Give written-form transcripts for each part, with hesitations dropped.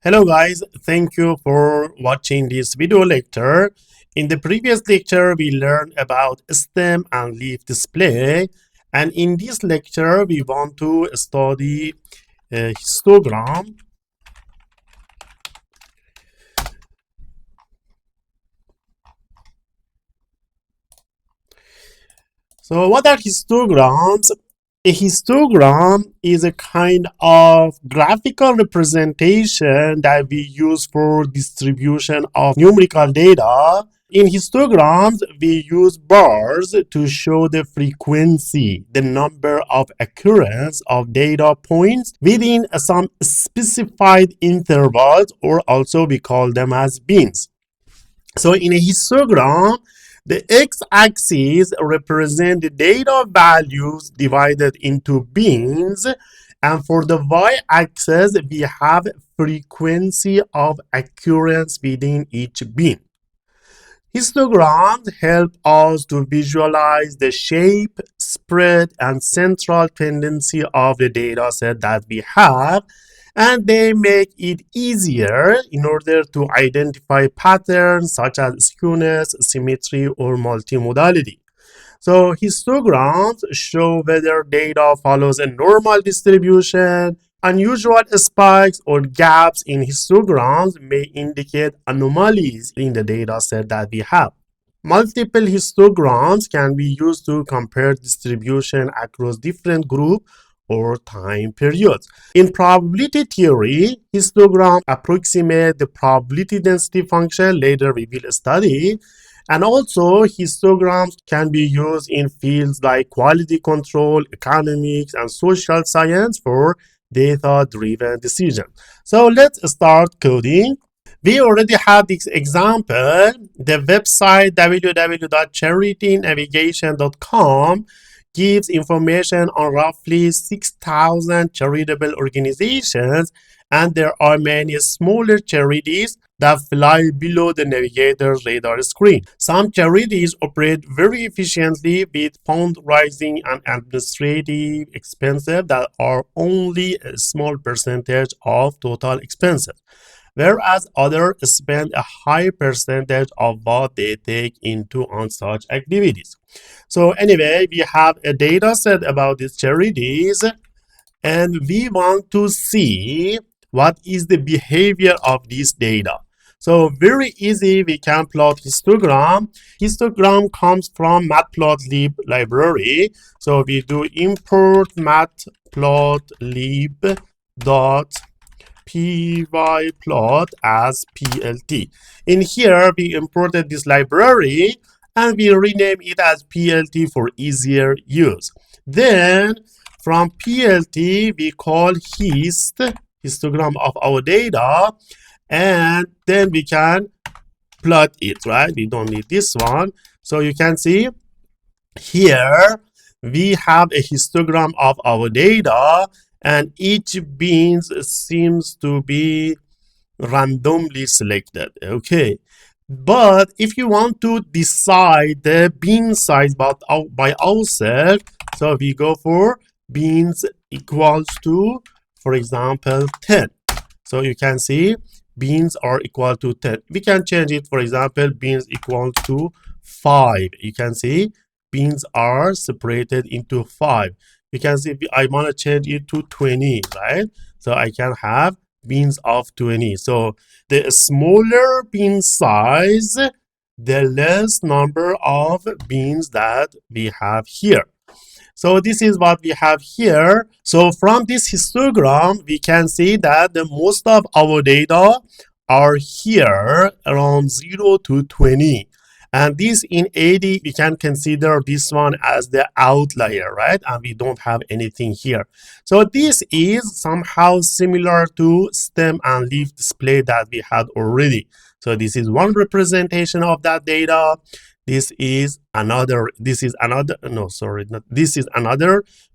Hello guys, thank you for watching this video lecture. In the previous lecture, we learned about stem and leaf display. And in this lecture, we want to study a histogram. So what are histograms? A histogram is a kind of graphical representation that we use for distribution of numerical data. In histograms, we use bars to show the frequency, the number of occurrence of data points within some specified intervals, or also we call them as bins. So in a histogram, the x-axis represents the data values divided into bins, and for the y-axis, we have frequency of occurrence within each bin. Histograms help us to visualize the shape, spread, and central tendency of the data set that we have, and they make it easier in order to identify patterns such as skewness, symmetry, or multimodality. So histograms show whether data follows a normal distribution. Unusual spikes or gaps in histograms may indicate anomalies in the data set that we have. Multiple histograms can be used to compare distribution across different groups or time periods. In probability theory, histograms approximate the probability density function. Later we will study. And also, histograms can be used in fields like quality control, economics, and social science for data-driven decisions. So let's start coding. We already have this example. The website www.charitynavigation.com gives information on roughly 6,000 charitable organizations, and there are many smaller charities that fly below the navigator's radar screen. Some charities operate very efficiently with fundraising and administrative expenses that are only a small percentage of total expenses, whereas others spend a high percentage of what they take into on such activities. So anyway, we have a data set about these charities, and we want to see what is the behavior of this data. So very easy, we can plot histogram. Histogram comes from Matplotlib library. So we do import matplotlib.pyplot as plt. In here, we imported this library and we rename it as plt for easier use. Then from plt, we call histogram of our data, and then we can plot it, right? We don't need this one. So you can see here we have a histogram of our data, and each bin seems to be randomly selected. Okay, but if you want to decide the bin size by ourselves, so we go for bins equals to, for example, 10. So you can see bins are equal to 10. We can change it, for example, bins equal to 5. You can see bins are separated into 5. You can see I want to change it to 20, right? So I can have bins of 20. So the smaller bin size, the less number of bins that we have here. So this is what we have here. So from this histogram, we can see that the most of our data are here around 0 to 20. And this in 80, we can consider this one as the outlier, right? And we don't have anything here. So this is somehow similar to stem and leaf display that we had already. So this is one representation of that data. This is another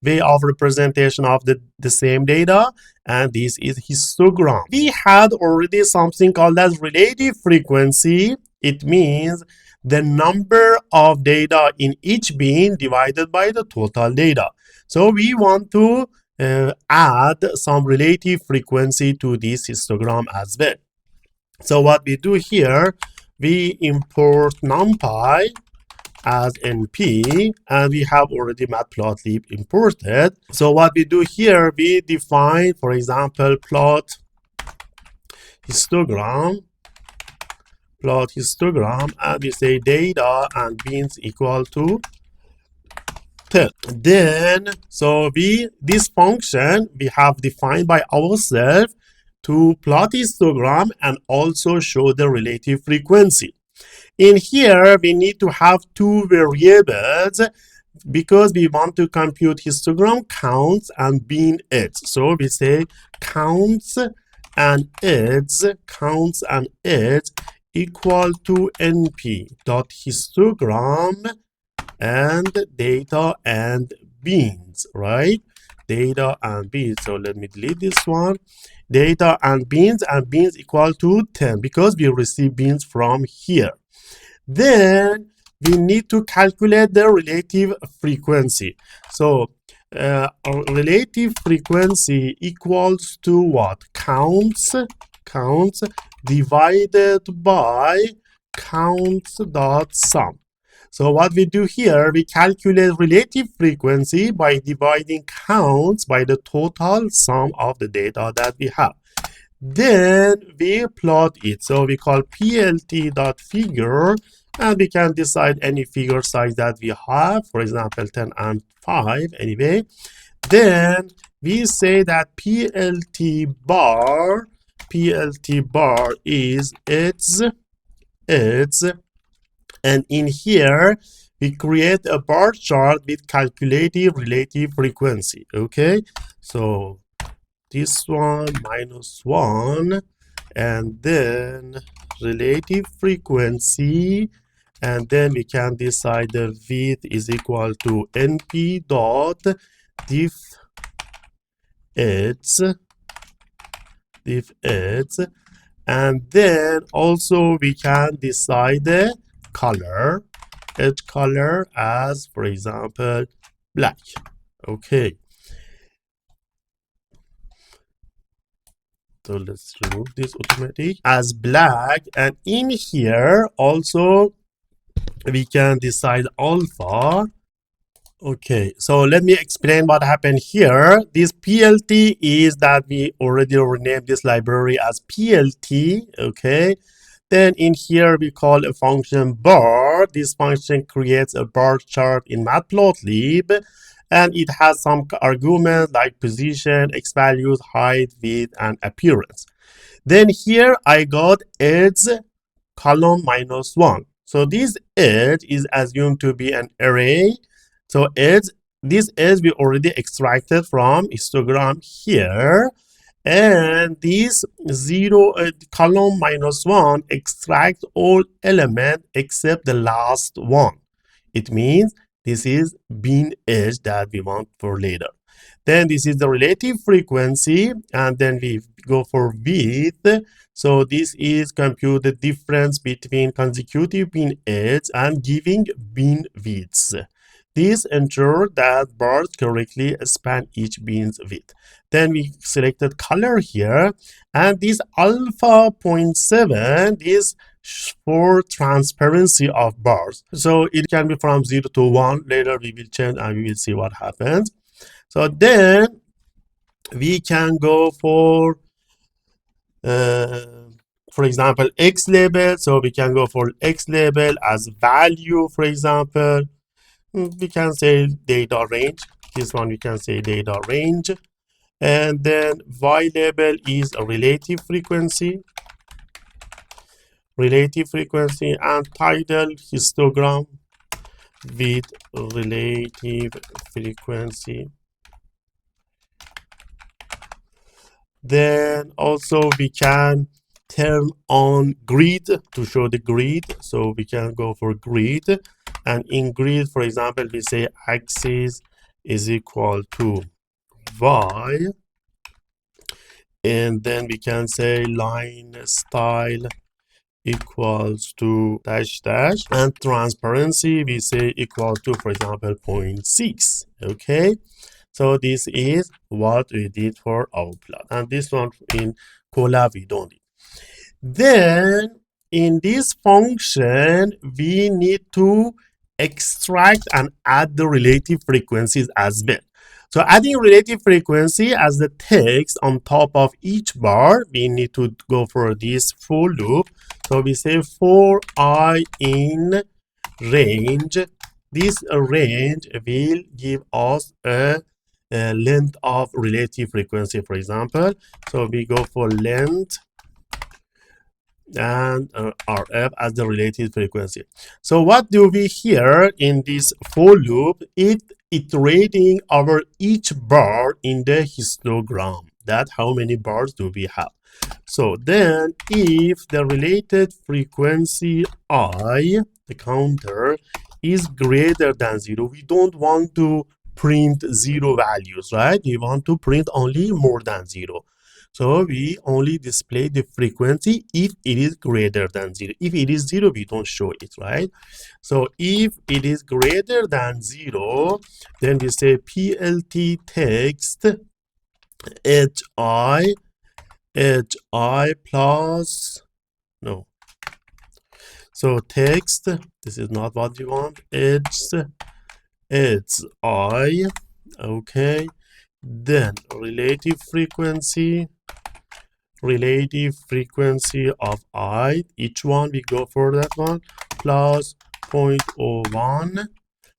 way of representation of the same data, and this is histogram. We had already something called as relative frequency. It means the number of data in each bin divided by the total data. So we want to add some relative frequency to this histogram as well. So what we do here, we import NumPy as NP, and we have already Matplotlib imported. So what we do here, we define, for example, plot histogram, and we say data and beans equal to 10. Then, so this function we have defined by ourselves to plot histogram and also show the relative frequency. In here, we need to have two variables because we want to compute histogram counts and bean edge. So we say counts and edge equal to np.histogram and data and beans, right? Data and beans. So let me delete this one. Data and beans equal to 10 because we receive beans from here. Then we need to calculate the relative frequency. So our relative frequency equals to what? Counts divided by counts.sum. So what we do here, we calculate relative frequency by dividing counts by the total sum of the data that we have. Then we plot it. So we call plt.figure, and we can decide any figure size that we have, for example 10 and 5 anyway. Then we say that plt bar is its, and in here we create a bar chart with calculated relative frequency. Okay, so this one -1, and then relative frequency, and then we can decide the width is equal to np dot diff edge, and then also we can decide the color, edge color as, for example, black. Okay, so let's remove this automatic as black, and in here also we can decide alpha. Okay, so let me explain what happened here. This PLT is that we already renamed this library as PLT. Okay, then in here we call a function bar. This function creates a bar chart in Matplotlib, and it has some arguments like position, x values, height, width, and appearance. Then here I got edge column -1. So this edge is assumed to be an array. So this edge we already extracted from histogram here, and this column -1 extract all elements except the last one. It means this is bean edge that we want for later. Then this is the relative frequency, and then we go for width. So this is compute the difference between consecutive bean edge and giving bean widths. This ensures that bars correctly span each bean's width. Then we selected color here, and this alpha 0.7 is for transparency of bars. So it can be from 0 to 1. Later we will change and we will see what happens. So then we can go for example, X label. So we can go for X label as value, for example. We can say data range. This one we can say data range. And then Y label is a relative frequency, and title histogram with relative frequency. Then also we can turn on grid to show the grid. So we can go for grid, and in grid, for example, we say axis is equal to Y, and then we can say line style equals to dash dash, and transparency we say equal to, for example, 0.6. Okay, So this is what we did for our plot, and this one in Colab we don't need. Then in this function we need to extract and add the relative frequencies as well. So adding relative frequency as the text on top of each bar, we need to go for this for loop. So we say for I in range, this range will give us a length of relative frequency, for example. So we go for length and RF as the relative frequency. So what do we here in this for loop? It iterating over each bar in the histogram. That how many bars do we have? So then if the related frequency I, the counter, is greater than 0, we don't want to print 0 values, right? We want to print only more than 0. So we only display the frequency if it is greater than 0. If it is 0, we don't show it, right? So if it is greater than 0, then we say PLT text hi plus, no. So text, this is not what we want, it's I, okay. Then relative frequency of I, each one we go for that one, plus 0.01.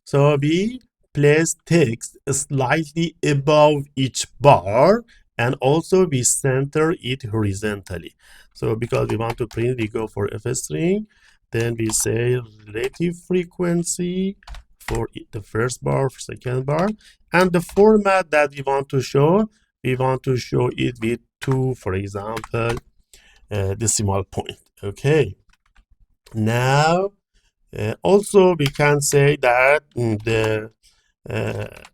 So we place text slightly above each bar, and also we center it horizontally. So because we want to print, we go for f string, then we say relative frequency for the first bar, second bar, and the format that we want to show it with 2, for example, decimal point. Okay. Now also we can say that the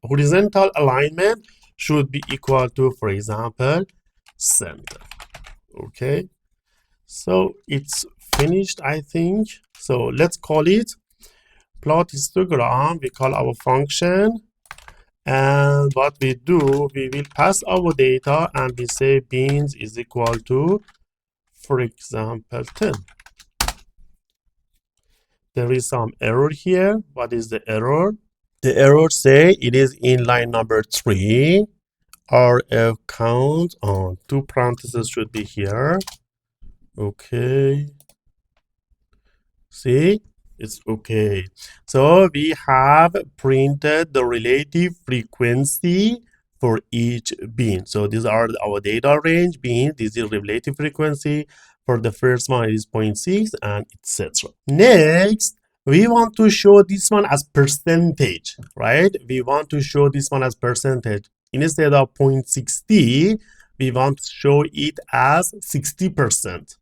horizontal alignment should be equal to, for example, center. Okay, so it's finished, I think. So let's call it plot histogram. We call our function, and what we do, we will pass our data and we say beans is equal to, for example, 10. There is some error here. What is the error? The error say it is in line number 3. RF count on 2 parentheses should be here. Okay. See, it's okay. So we have printed the relative frequency for each bean. So these are our data range beans. This is relative frequency. For the first one, it is 0.6 and etc. Next, we want to show this one as percentage, right? We want to show this one as percentage. Instead of 0.60, we want to show it as 60%.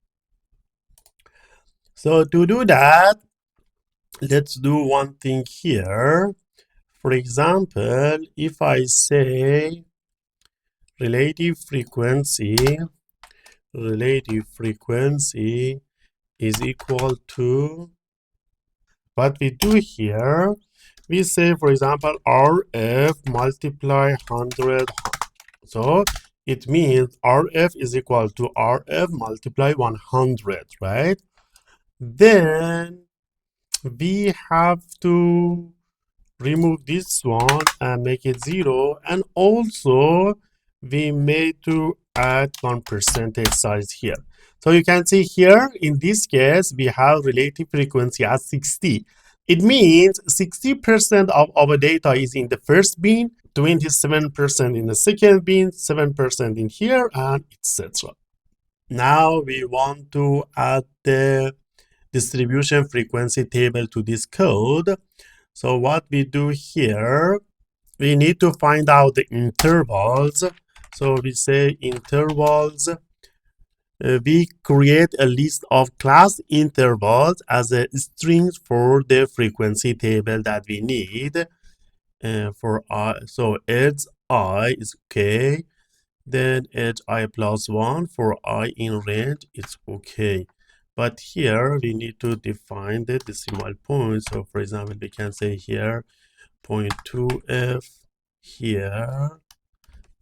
So to do that, let's do one thing here. For example, if I say relative frequency is equal to, what we do here, we say, for example, RF multiply 100. So it means RF is equal to RF multiply 100, right? Then we have to remove this one and make it 0, and also we made to add 1 percentage size here. So you can see here in this case we have relative frequency as 60. It means 60% of our data is in the first bin, 27% in the second bin, 7% in here, and etc. Now we want to add the distribution frequency table to this code. So what we do here, we need to find out the intervals. So we say intervals. We create a list of class intervals as a strings for the frequency table that we need for I. So edge I is okay. Then edge I plus 1 for I in range, it's okay. But here we need to define the decimal point. So for example, we can say here 0.2f, here,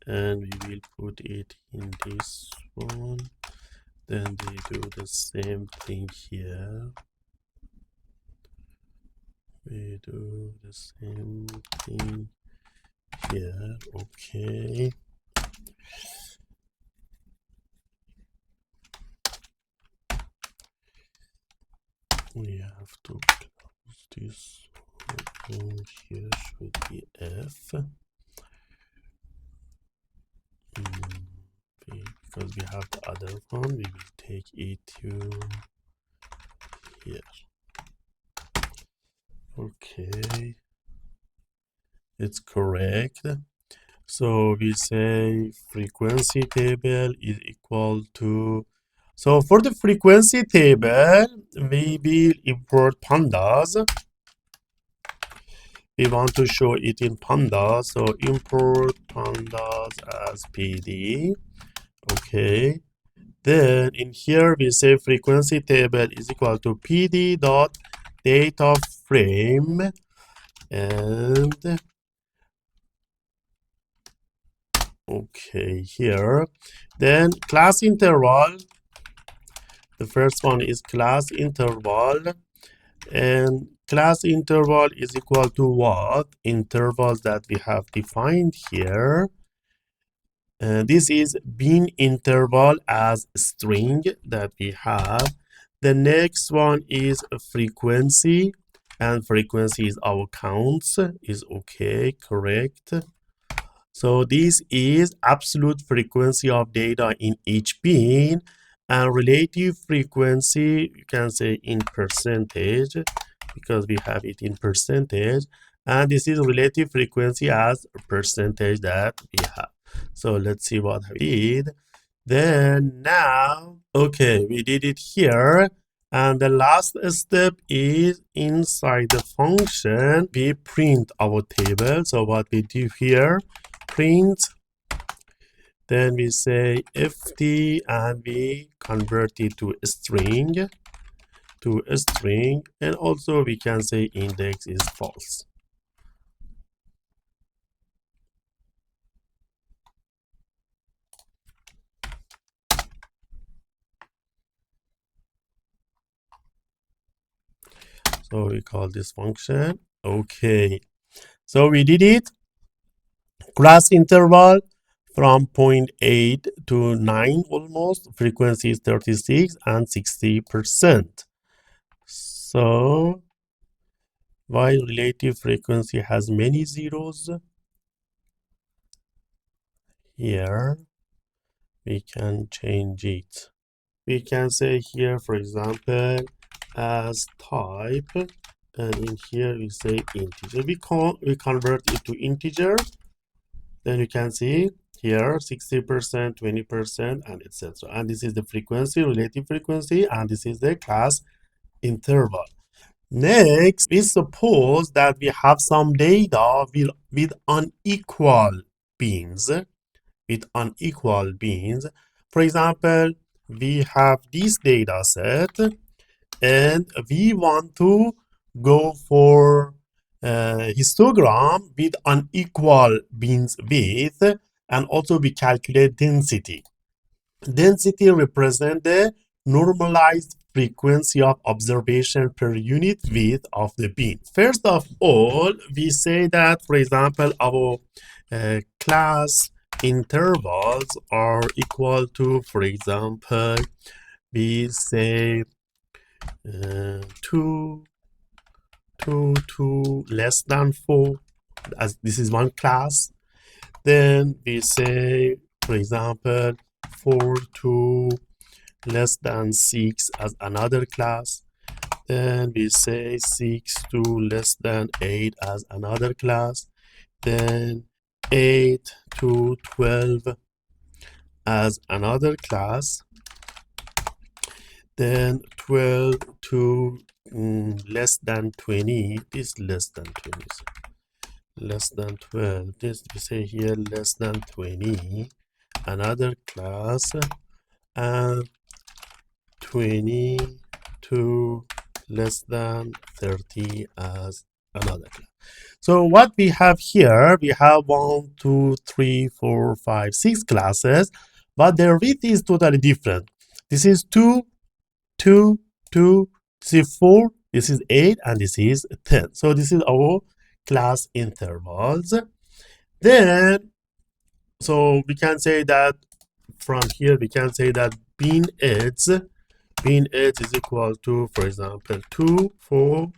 and we will put it in this one. Then they do the same thing here. We do the same thing here. Okay. We have to close this one. Here should be F. Because we have the other one, we will take it to here. Okay, it's correct. So we say frequency table is equal to, so for the frequency table, we will import pandas. We want to show it in pandas, so import pandas as PD. Okay. Then in here we say frequency table is equal to PD dot data frame, and okay, here then class interval, the first one is class interval, and class interval is equal to what? Intervals that we have defined here. This is bin interval as string that we have. The next one is frequency, and frequency is our counts, is okay, correct. So this is absolute frequency of data in each bin, and relative frequency, you can say in percentage, because we have it in percentage, and this is relative frequency as a percentage that we have. So let's see what we did. Then now, okay, we did it here. And the last step is inside the function, we print our table. So what we do here, print, then we say ft, and we convert it to a string, and also we can say index is false. So we call this function. Okay, so we did it. Class interval from 0.8 to 9 almost. Frequency is 36 and 60%. So while relative frequency has many zeros, here we can change it. We can say here, for example, as type, and in here we say integer. We convert it to integer. Then you can see here 60%, 20%, and etc. And this is the frequency, relative frequency, and this is the class interval. Next, we suppose that we have some data with unequal bins. For example, we have this data set, and we want to go for histogram with unequal bins width, and also we calculate density. Density represents the normalized frequency of observation per unit width of the bin. First of all, we say that, for example, our class intervals are equal to, for example, we say 2 to less than 4, as this is one class. Then we say, for example, 4 to less than 6 as another class. Then we say 6 to less than 8 as another class. Then 8 to 12 as another class. Then 12 to less than 20, this less than 20, less than 12, this we say here less than 20, another class, and 20 to less than 30 as another class. So what we have here, we have 1, 2, 3, 4, 5, 6 classes, but their width is totally different. This is 2, 2, 2, this is 4, this is 8, and this is 10. So this is our class intervals. Then, so we can say that from here, we can say that bin edge is equal to, for example, 2, 4,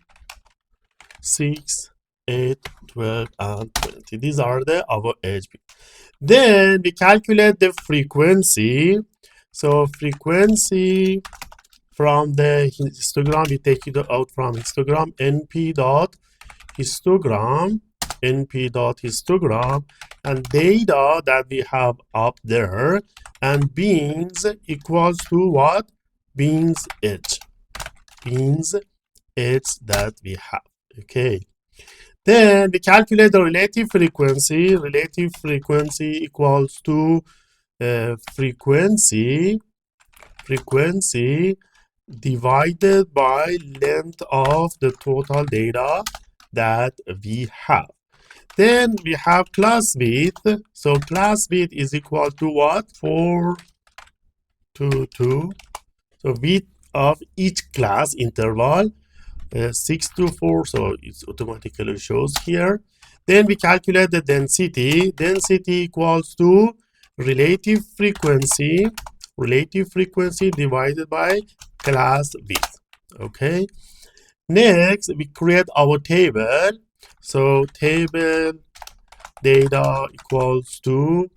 6, 8, 12, and 20. These are our edge. Then we calculate the frequency. So frequency from the histogram, we take it out from histogram, np.histogram, and data that we have up there, and beans equals to what? Beans edge that we have. Okay. Then we calculate the relative frequency. Relative frequency equals to frequency divided by length of the total data that we have. Then we have class width. So class width is equal to what? 4 to 2. So width of each class interval 6 to 4, so it automatically shows here. Then we calculate the density. Density equals to relative frequency divided by class width. Okay. Next, we create our table. So table data equals to,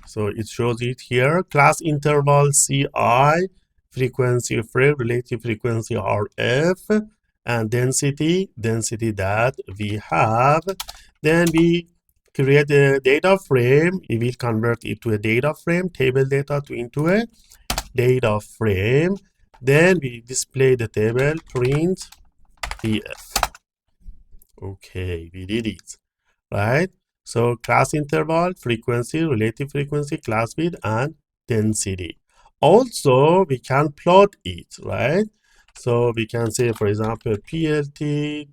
so it shows it here, class interval CI, frequency frame, relative frequency RF, and density that we have. Then we create a data frame. We will convert it to a data frame, table data into a data frame. Then we display the table, print df. Okay, we did it, right? So class interval, frequency, relative frequency, class width, and density. Also, we can plot it, right? So we can say, for example, plt.figure,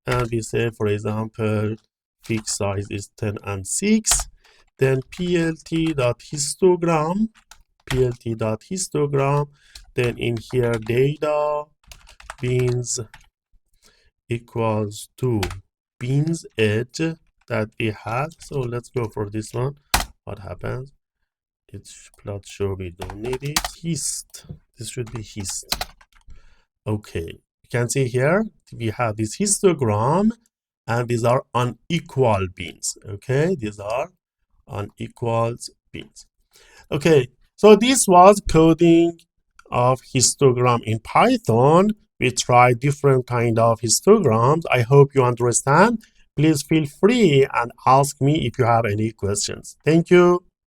and we say, for example, fixed size is 10 and 6. Then plt.histogram, then in here data beans equals to beans edge that we had. So let's go for this one. What happens? It's plot show we don't need it. Hist. This should be hist. Okay. You can see here we have this histogram, and these are unequal beans. Okay, these are unequal beans. Okay, so this was coding of histogram in Python. We try different kind of histograms. I hope you understand. Please feel free and ask me if you have any questions. Thank you.